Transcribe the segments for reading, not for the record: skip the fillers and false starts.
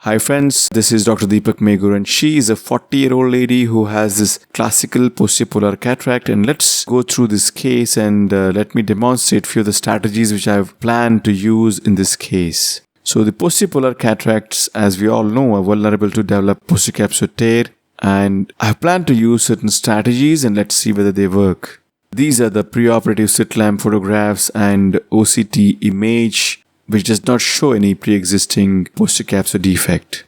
Hi friends, this is Dr. Deepak Megur and she is a 40-year-old lady who has this classical posterior cataract, and let's go through this case and let me demonstrate few of the strategies which I have planned to use in this case. So the posterior cataracts, as we all know, are vulnerable to develop posterior tear, and I have planned to use certain strategies and let's see whether they work. These are the preoperative slit lamp photographs and OCT image which does not show any pre-existing posterior defect.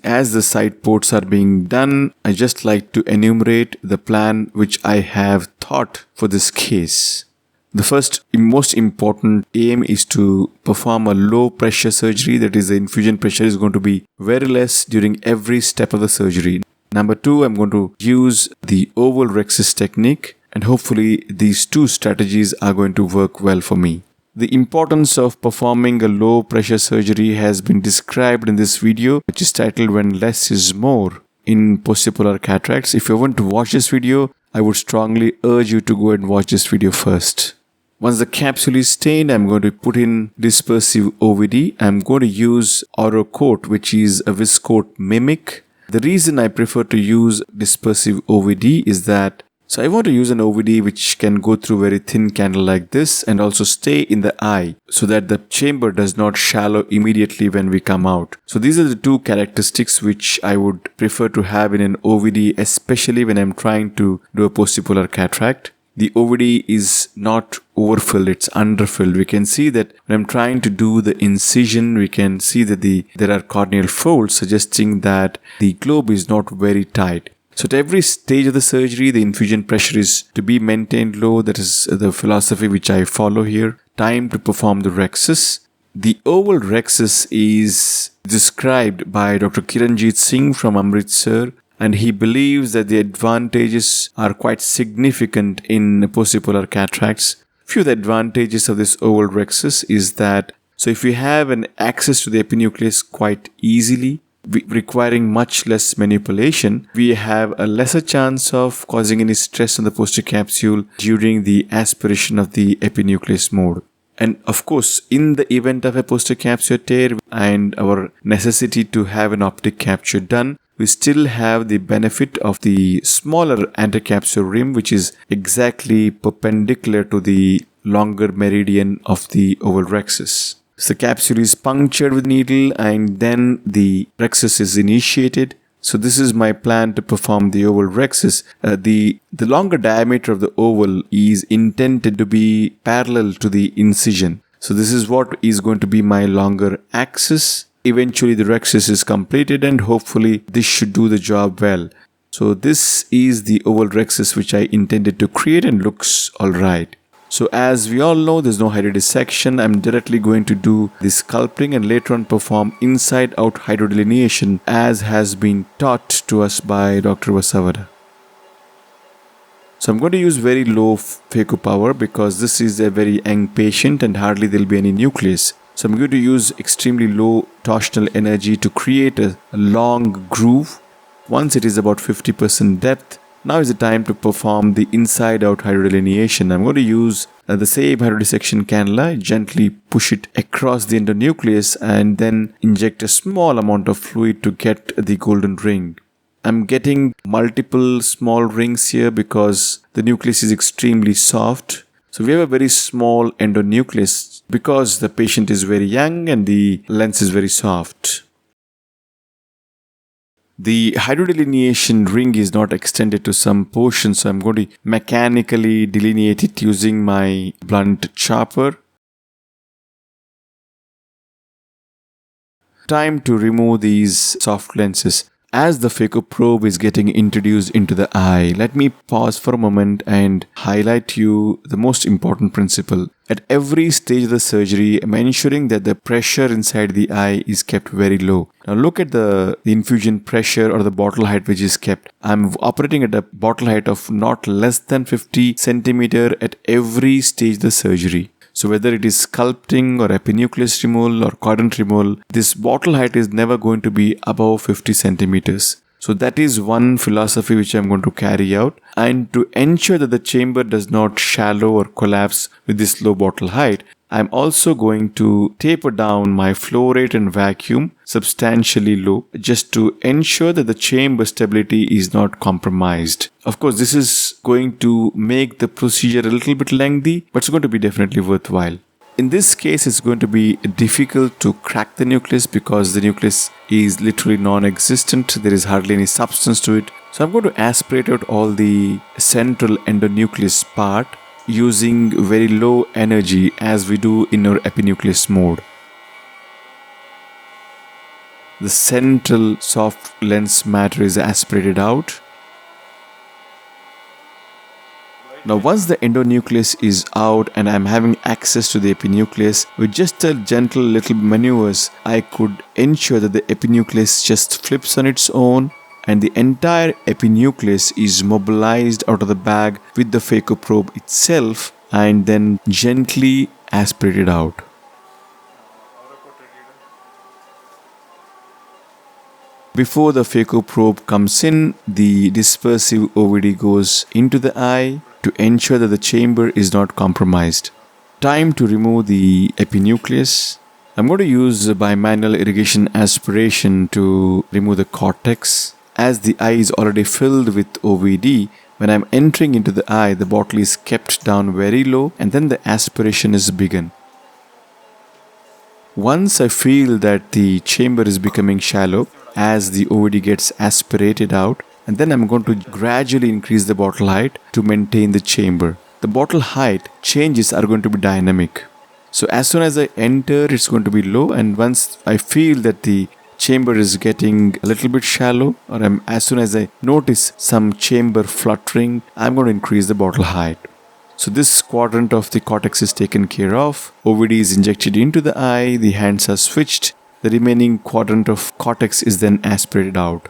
As the side ports are being done, I just like to enumerate the plan which I have thought for this case. The first most important aim is to perform a low pressure surgery, that is the infusion pressure is going to be very less during every step of the surgery. Number 2, I'm going to use the oval Rhexis technique, and hopefully these two strategies are going to work well for me. The importance of performing a low pressure surgery has been described in this video, which is titled When Less is More in Posterior Cataracts. If you want to watch this video, I would strongly urge you to go and watch this video first. Once the capsule is stained, I'm going to put in dispersive OVD. I'm going to use Aurocoat, which is a viscoat mimic. The reason I prefer to use dispersive OVD is that I want to use an OVD which can go through very thin candle like this and also stay in the eye so that the chamber does not shallow immediately when we come out. So these are the two characteristics which I would prefer to have in an OVD, especially when I'm trying to do a posterior cataract. The OVD is not overfilled, it's underfilled. We can see that when I'm trying to do the incision, we can see that there are corneal folds suggesting that the globe is not very tight. So at every stage of the surgery, the infusion pressure is to be maintained low. That is the philosophy which I follow here. Time to perform the Rhexis. The oval Rhexis is described by Dr. Kiranjit Singh from Amritsar, and he believes that the advantages are quite significant in posterior cataracts. Few of the advantages of this oval Rhexis is that, so if we have an access to the epinucleus quite easily, requiring much less manipulation, we have a lesser chance of causing any stress on the posterior capsule during the aspiration of the epinucleus mode. And of course, in the event of a posterior capsule tear and our necessity to have an optic capture done, we still have the benefit of the smaller anticapsular rim, which is exactly perpendicular to the longer meridian of the oval Rhexis. So the capsule is punctured with needle and then the Rhexis is initiated. So this is my plan to perform the oval Rhexis. The longer diameter of the oval is intended to be parallel to the incision. So this is what is going to be my longer axis. Eventually the Rhexis is completed and hopefully this should do the job well. So this is the oval Rhexis which I intended to create and looks alright. So as we all know, there's no hydrodissection. I'm directly going to do the sculpting and later on perform inside-out hydrodelineation as has been taught to us by Dr. Vasavada. So I'm going to use very low phaco power because this is a very young patient and hardly there'll be any nucleus. So I'm going to use extremely low torsional energy to create a long groove. Once it is about 50% depth, now is the time to perform the inside-out hydrodelineation. I'm going to use the same hydrodissection cannula, gently push it across the endonucleus and then inject a small amount of fluid to get the golden ring. I'm getting multiple small rings here because the nucleus is extremely soft. So we have a very small endonucleus because the patient is very young and the lens is very soft. The hydrodelineation ring is not extended to some portion, so I'm going to mechanically delineate it using my blunt chopper. Time to remove these soft lenses. As the phaco probe is getting introduced into the eye, let me pause for a moment and highlight to you the most important principle. At every stage of the surgery, I'm ensuring that the pressure inside the eye is kept very low. Now look at the infusion pressure or the bottle height which is kept. I'm operating at a bottle height of not less than 50 centimeter at every stage of the surgery. So whether it is sculpting or epinucleus removal or cordon removal, this bottle height is never going to be above 50 centimeters. So that is one philosophy which I'm going to carry out. And to ensure that the chamber does not shallow or collapse with this low bottle height, I'm also going to taper down my flow rate and vacuum substantially low, just to ensure that the chamber stability is not compromised. Of course, this is going to make the procedure a little bit lengthy, but it's going to be definitely worthwhile. In this case, it's going to be difficult to crack the nucleus because the nucleus is literally non-existent. There is hardly any substance to it. So I'm going to aspirate out all the central endonucleus part using very low energy as we do in our epinucleus mode. The central soft lens matter is aspirated out. Now once the endonucleus is out and I'm having access to the epinucleus, with just a gentle little maneuvers, I could ensure that the epinucleus just flips on its own and the entire epinucleus is mobilized out of the bag with the phaco probe itself and then gently aspirated out. Before the phaco probe comes in, the dispersive OVD goes into the eye to ensure that the chamber is not compromised. Time to remove the epinucleus. I'm going to use bimanual irrigation aspiration to remove the cortex. As the eye is already filled with OVD, when I'm entering into the eye, the bottle is kept down very low and then the aspiration is begun. Once I feel that the chamber is becoming shallow, as the OVD gets aspirated out, and then I'm going to gradually increase the bottle height to maintain the chamber. The bottle height changes are going to be dynamic. So as soon as I enter, it's going to be low, and once I feel that the chamber is getting a little bit shallow, or as soon as I notice some chamber fluttering, I'm going to increase the bottle height. So this quadrant of the cortex is taken care of. OVD is injected into the eye, the hands are switched. The remaining quadrant of cortex is then aspirated out.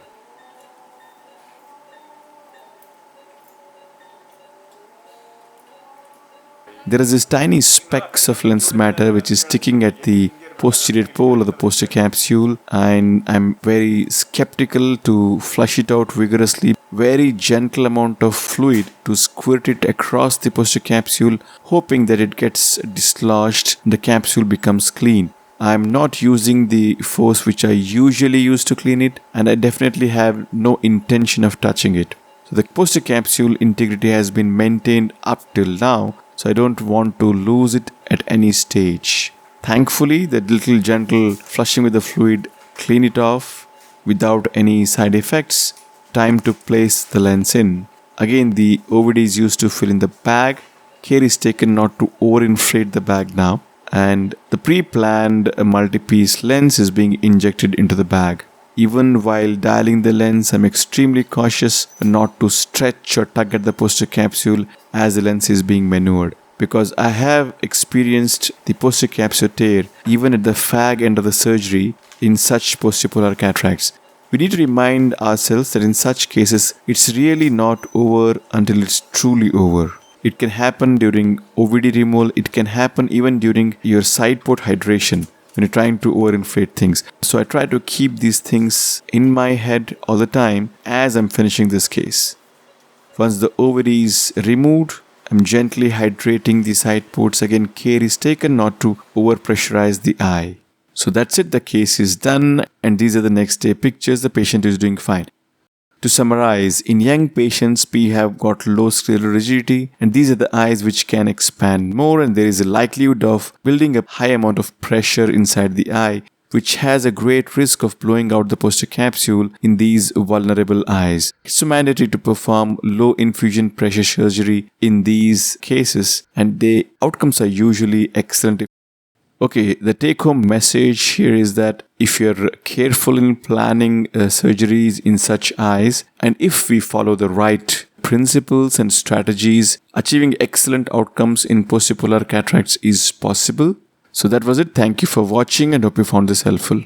There is this tiny specks of lens matter which is sticking at the posterior pole of the posterior capsule, and I'm very skeptical to flush it out vigorously. Very gentle amount of fluid to squirt it across the posterior capsule, hoping that it gets dislodged and the capsule becomes clean. I'm not using the force which I usually use to clean it, and I definitely have no intention of touching it. So the posterior capsule integrity has been maintained up till now, so I don't want to lose it at any stage. Thankfully, the little gentle flushing with the fluid cleaned it off without any side effects. Time to place the lens in. Again, the OVD is used to fill in the bag. Care is taken not to overinflate the bag now. And the pre-planned multi-piece lens is being injected into the bag. Even while dialing the lens, I'm extremely cautious not to stretch or tug at the posterior capsule as the lens is being maneuvered, because I have experienced the posterior capsule tear even at the fag end of the surgery in such postpolar cataracts. We need to remind ourselves that in such cases, it's really not over until it's truly over. It can happen during OVD removal, it can happen even during your side port hydration when you're trying to overinflate things. So I try to keep these things in my head all the time as I'm finishing this case. Once the OVD is removed, I'm gently hydrating the side ports. Again, care is taken not to overpressurize the eye. So that's it, the case is done, and these are the next day pictures. The patient is doing fine. To summarize, in young patients, we have got low scleral rigidity, and these are the eyes which can expand more, and there is a likelihood of building a high amount of pressure inside the eye, which has a great risk of blowing out the posterior capsule in these vulnerable eyes. It's mandatory to perform low infusion pressure surgery in these cases, and the outcomes are usually excellent. Okay, the take-home message here is that if you're careful in planning surgeries in such eyes, and if we follow the right principles and strategies, achieving excellent outcomes in postpolar cataracts is possible. So that was it. Thank you for watching and hope you found this helpful.